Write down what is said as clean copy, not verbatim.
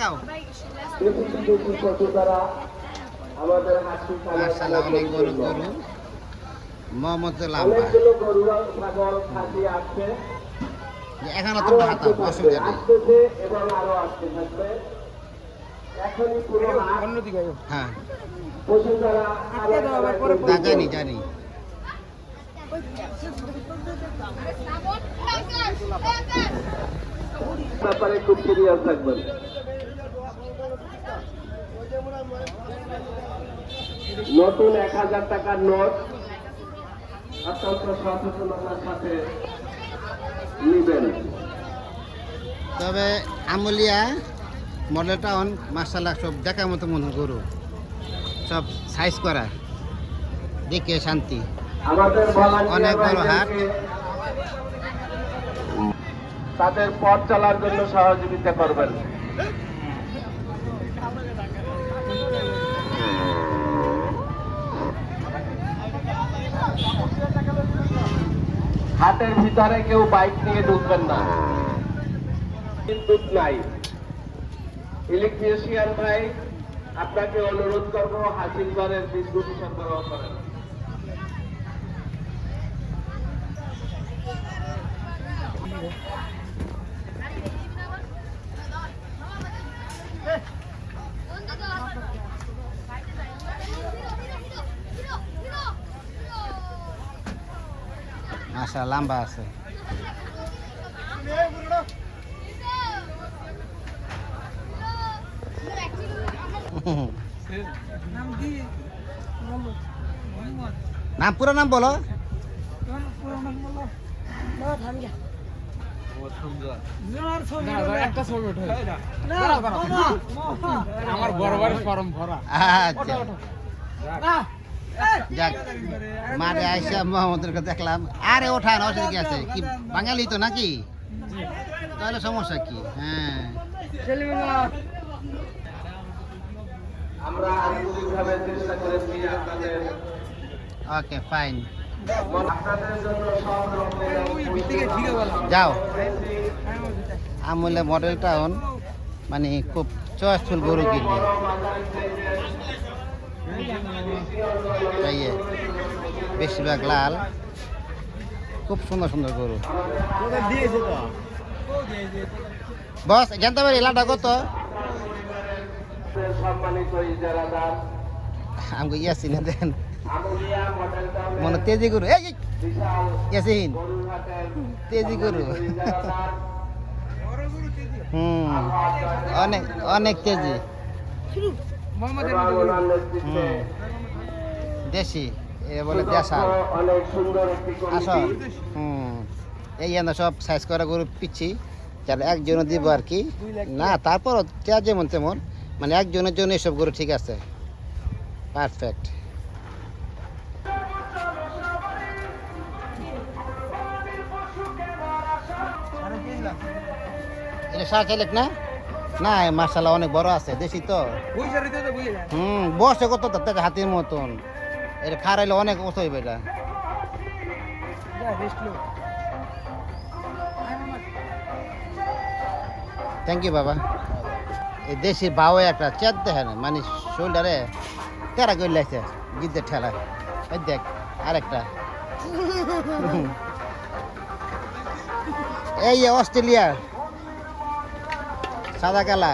দেখাও মাশাআল্লাহ অনেক গরু মোহাম্মদ লাম্বা এখানে তো হাতা অসুবিধা নেই হ্যাঁ জানি ব্যাপারে খুব সিরিয়াস থাকবেন। নতুন 1000 টাকার নোট অত্যন্ত সচেতনতার সাথে নিবেন। তবে আমলিয়া মডেলটা মাশাআল্লাহ সব দেখার মতো মনে গরু সব সাইজ করা দেখে শান্তি অনেক বড় হাট তাদের পথ চলার জন্য সহযোগিতা করবেন। হাটের ভিতরে কেউ বাইক নিয়ে ঢুকবেন না, বিদ্যুৎ নাই। ইলেকট্রিশিয়ান ভাই আপনাকে অনুরোধ করবো হাসিলগড়ের বিদ্যুৎ সরবরাহ করেন। আচ্ছা লম্বা আছে নাম পুরো নাম বলো আমার বড় বড় ফর্ম ভরা আচ্ছা যাক মারে আইসা মোহাম্মদকে দেখলাম আরে ওঠান অসুবিধা আছে কি বাঙালি তো নাকি তাহলে সমস্যা কি হ্যাঁ আমরা আন্তরিকভাবে চেষ্টা করেছি আপনাদের ওকে ফাইন আপনাদের জন্য সব রকমের যাও আমলে মডেলটা মানে খুব চয়েসফুল গরু কিনলে বেশিরভাগ লাল খুব সুন্দর সুন্দর গরু বস জানতে পারি লালটা কত সম্মানিত ইজারাদার আমাকে ইয়াসিন দেন আমলিয়া মডেলটা মনে তেজি গরু এই বিশাল ইয়াসিন গরুরহাটের তেজি গরু ইজারাদার অনেক অনেক তেজি ওনার নেতৃত্বে দেশি এ বলে দেশাল অনেক সুন্দর একটি আসো কমিটি এই আমরা সব সাইজ করা গরু পিচ্ছি যারা একজনে দিব আর কি না তারপরও যেমন তেমন মানে একজনের জন্য এসব গরু ঠিক আছে পারফেক্ট এটা 4.5 লাখ না না মাশাআল্লাহ অনেক বড় আছে দেশি তো বসে কত তার হাতির মতন এটা খারাইলে অনেক ওস হইবে এটা থ্যাংক ইউ বাবা এই দেশি বাউে একটা চেত দেখে না মানে শোল্ডারে তেরা করে লাগছে গিদ্দের ঠেলা এই দেখ আরেকটা এই অস্ট্রেলিয়ার সাদা কালা